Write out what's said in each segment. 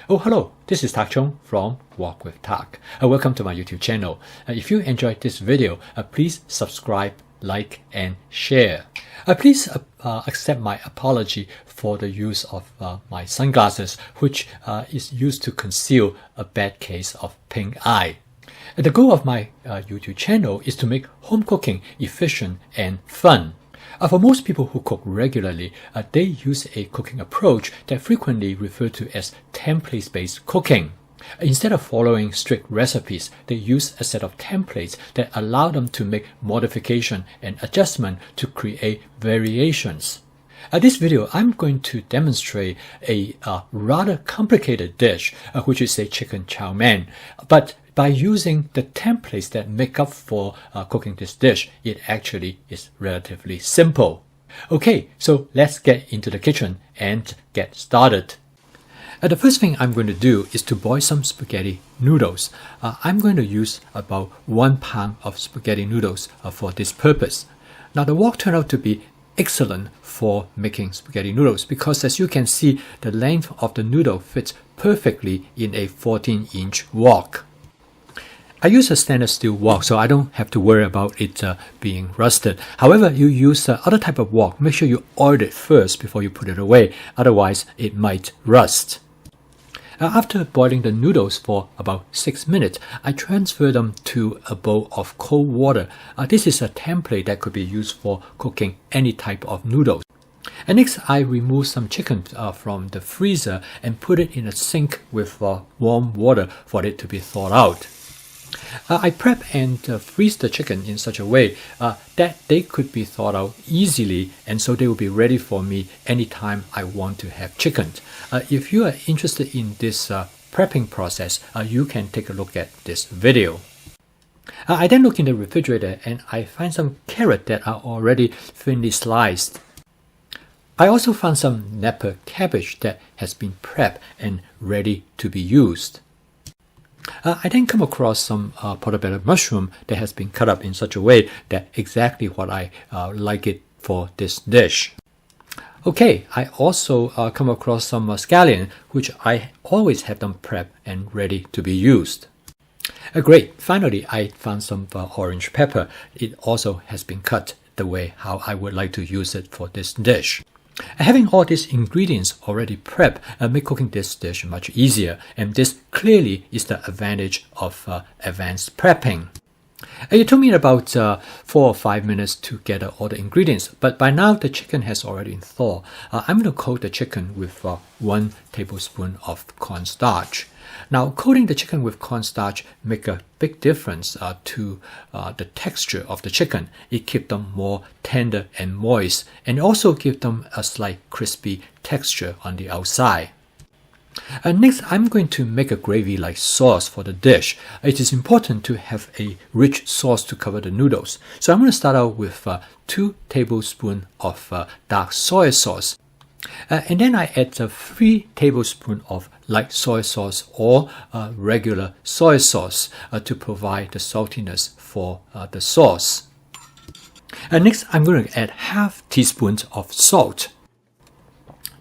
Oh, hello, this is Tak Chung from Walk with Tak. Welcome to my YouTube channel. If you enjoyed this video, please subscribe, like, and share. Please accept my apology for the use of my sunglasses, which is used to conceal a bad case of pink eye. The goal of my YouTube channel is to make home cooking efficient and fun. For most people who cook regularly, they use a cooking approach that frequently referred to as templates-based cooking. Instead of following strict recipes, they use a set of templates that allow them to make modification and adjustment to create variations. This video, I'm going to demonstrate a rather complicated dish, which is a chicken chow mein. But by using the templates that make up for cooking this dish, it actually is relatively simple. Okay, so let's get into the kitchen and get started. The first thing I'm going to do is to boil some spaghetti noodles. I'm going to use about 1 pound of spaghetti noodles for this purpose. Now the wok turned out to be excellent for making spaghetti noodles because, as you can see, the length of the noodle fits perfectly in a 14-inch wok. I use a stainless steel wok, so I don't have to worry about it being rusted. However, you use other type of wok, make sure you oil it first before you put it away, otherwise it might rust. After boiling the noodles for about 6 minutes, I transfer them to a bowl of cold water. This is a template that could be used for cooking any type of noodles. And next, I remove some chicken from the freezer and put it in a sink with warm water for it to be thawed out. I prep and freeze the chicken in such a way that they could be thawed out easily, and so they will be ready for me anytime I want to have chicken. If you are interested in this prepping process, you can take a look at this video. I then look in the refrigerator and I find some carrot that are already thinly sliced. I also found some Napa cabbage that has been prepped and ready to be used. I then come across some portobello mushroom that has been cut up in such a way that exactly what I like it for this dish. Okay, I also come across some scallion, which I always have them prepped and ready to be used. Great, finally I found some orange pepper. It also has been cut the way how I would like to use it for this dish. Having all these ingredients already prepped make cooking this dish much easier, and this clearly is the advantage of advanced prepping. It took me about 4 or 5 minutes to get all the ingredients, but by now the chicken has already thawed. I'm going to coat the chicken with 1 tablespoon of cornstarch. Now, coating the chicken with cornstarch make a big difference to the texture of the chicken. It keeps them more tender and moist, and also gives them a slight crispy texture on the outside. Next, I'm going to make a gravy-like sauce for the dish. It is important to have a rich sauce to cover the noodles. So I'm going to start out with 2 tablespoons of dark soy sauce. And then I add 3 tablespoons of light soy sauce or regular soy sauce to provide the saltiness for the sauce. Next, I'm going to add half teaspoon of salt.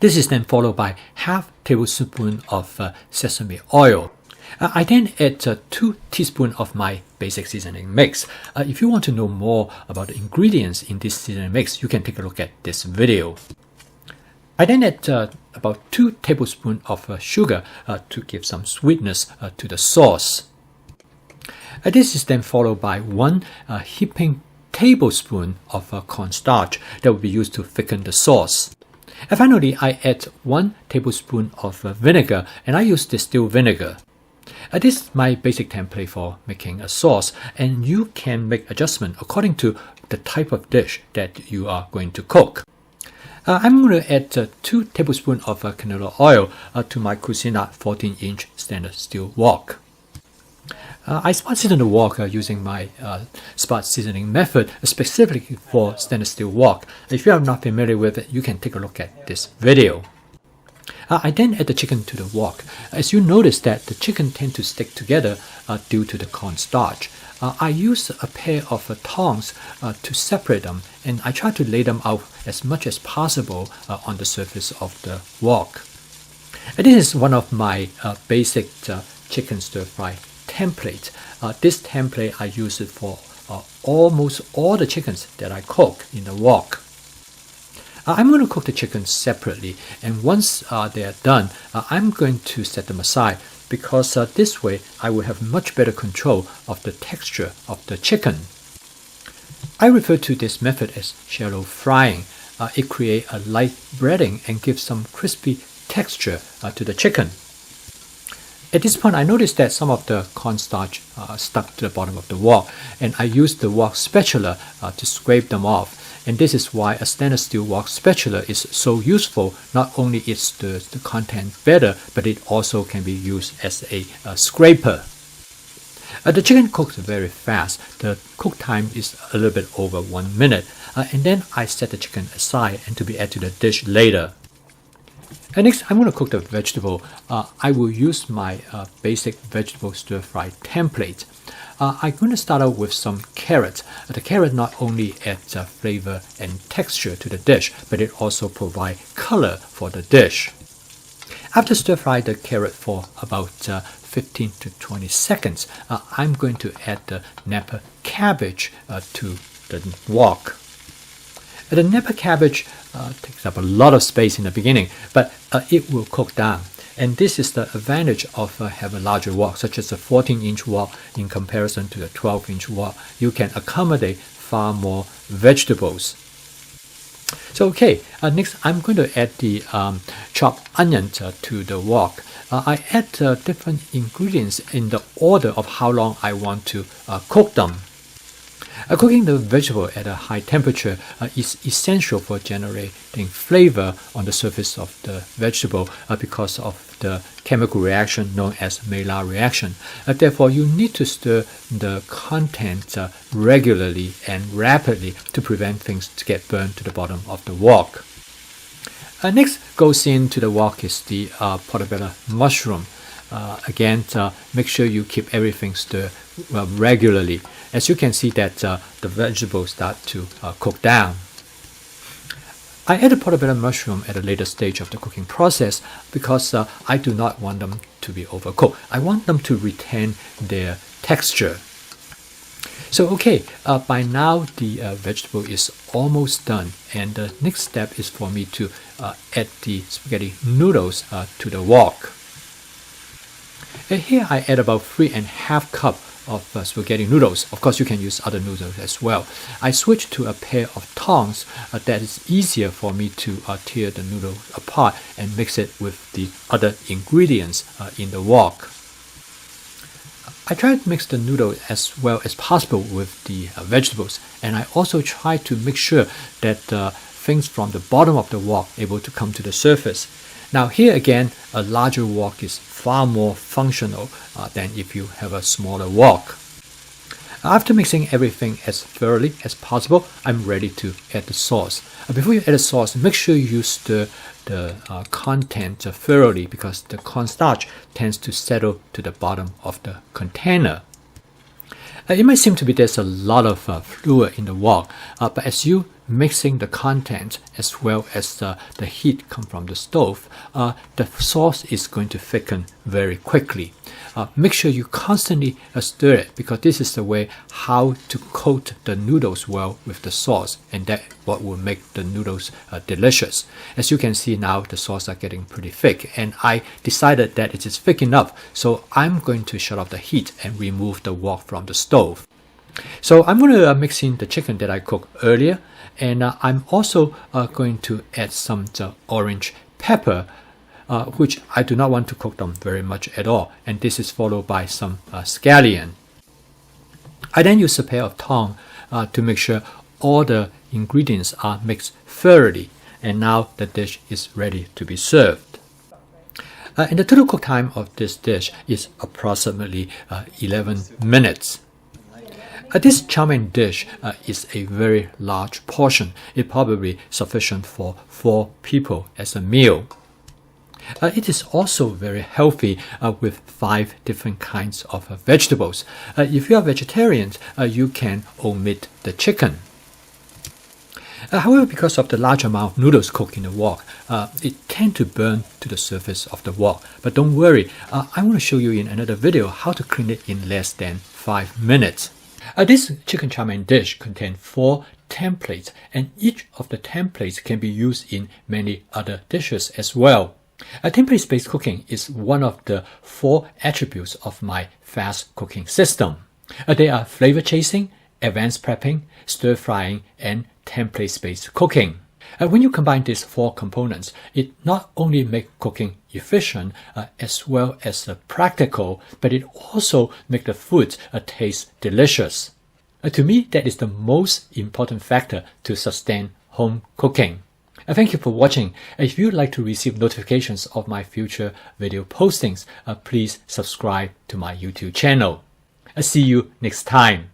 This is then followed by half tablespoon of sesame oil. I then add 2 teaspoons of my basic seasoning mix. If you want to know more about the ingredients in this seasoning mix, you can take a look at this video. I then add about 2 tablespoons of sugar to give some sweetness to the sauce. This is then followed by 1 heaping tablespoon of cornstarch that will be used to thicken the sauce. And finally, I add 1 tablespoon of vinegar, and I use distilled vinegar. This is my basic template for making a sauce, and you can make adjustment according to the type of dish that you are going to cook. I'm going to add 2 tablespoons of canola oil to my Cucina 14-inch stainless steel wok. I spot season the wok using my spot seasoning method specifically for stainless steel wok. If you are not familiar with it, you can take a look at this video. I then add the chicken to the wok. As you notice that the chicken tend to stick together due to the cornstarch. I use a pair of tongs to separate them, and I try to lay them out as much as possible on the surface of the wok. This is one of my basic chicken stir fry template. This template I use it for almost all the chickens that I cook in the wok. I'm going to cook the chickens separately, and once they are done, I'm going to set them aside because this way I will have much better control of the texture of the chicken. I refer to this method as shallow frying. It creates a light breading and gives some crispy texture to the chicken. At this point, I noticed that some of the cornstarch stuck to the bottom of the wok, and I used the wok spatula to scrape them off. And this is why a stainless steel wok spatula is so useful. Not only it stirs the content better, but it also can be used as a scraper. The chicken cooks very fast. The cook time is a little bit over 1 minute. And then I set the chicken aside and to be added to the dish later. And next, I'm going to cook the vegetable. I will use my basic vegetable stir fry template. I'm going to start out with some carrot. The carrot not only adds flavor and texture to the dish, but it also provides color for the dish. After stir fry the carrot for about 15 to 20 seconds, I'm going to add the Napa cabbage to the wok. The Napa cabbage takes up a lot of space in the beginning, but it will cook down. And this is the advantage of having a larger wok, such as a 14-inch wok in comparison to a 12-inch wok. You can accommodate far more vegetables. So okay, next I'm going to add the chopped onions to the wok. I add different ingredients in the order of how long I want to cook them. Cooking the vegetable at a high temperature is essential for generating flavor on the surface of the vegetable because of the chemical reaction known as Maillard reaction. Therefore, you need to stir the content regularly and rapidly to prevent things to get burned to the bottom of the wok. Next goes into the wok is the portobello mushroom. Again, make sure you keep everything stirred regularly. As you can see that the vegetables start to cook down. I add the portobello mushroom at a later stage of the cooking process because I do not want them to be overcooked. I want them to retain their texture. So okay, by now the vegetable is almost done, and the next step is for me to add the spaghetti noodles to the wok. And here I add about 3½ cup of spaghetti noodles. Of course, you can use other noodles as well. I switch to a pair of tongs that is easier for me to tear the noodle apart and mix it with the other ingredients in the wok. I try to mix the noodle as well as possible with the vegetables, and I also try to make sure that things from the bottom of the wok are able to come to the surface. Now here again, a larger wok is far more functional than if you have a smaller wok. After mixing everything as thoroughly as possible, I'm ready to add the sauce. Before you add the sauce, make sure you stir the content thoroughly because the cornstarch tends to settle to the bottom of the container. It might seem to be there's a lot of fluid in the wok, but as you mixing the content as well as the heat come from the stove, the sauce is going to thicken very quickly. Make sure you constantly stir it because this is the way how to coat the noodles well with the sauce, and that what will make the noodles delicious. As you can see now, the sauce are getting pretty thick, and I decided that it is thick enough, so I'm going to shut off the heat and remove the wok from the stove. So I'm going to mix in the chicken that I cooked earlier, and I'm also going to add some orange pepper, which I do not want to cook them very much at all, and this is followed by some scallion. I then use a pair of tongs to make sure all the ingredients are mixed thoroughly, and now the dish is ready to be served. And the total cook time of this dish is approximately 11 minutes. This chow mein dish is a very large portion. It's probably sufficient for 4 people as a meal. It is also very healthy with 5 different kinds of vegetables. If you are vegetarian, you can omit the chicken. However, because of the large amount of noodles cooked in the wok, it tends to burn to the surface of the wok. But don't worry, I want to show you in another video how to clean it in less than 5 minutes. This chicken chow mein dish contains 4 templates, and each of the templates can be used in many other dishes as well. Template-based cooking is one of the 4 attributes of my fast cooking system. They are flavor chasing, advanced prepping, stir frying, and template-based cooking. When you combine these 4 components, it not only makes cooking efficient as well as practical, but it also makes the food taste delicious. To me, that is the most important factor to sustain home cooking. Thank you for watching. If you'd like to receive notifications of my future video postings, please subscribe to my YouTube channel. See you next time.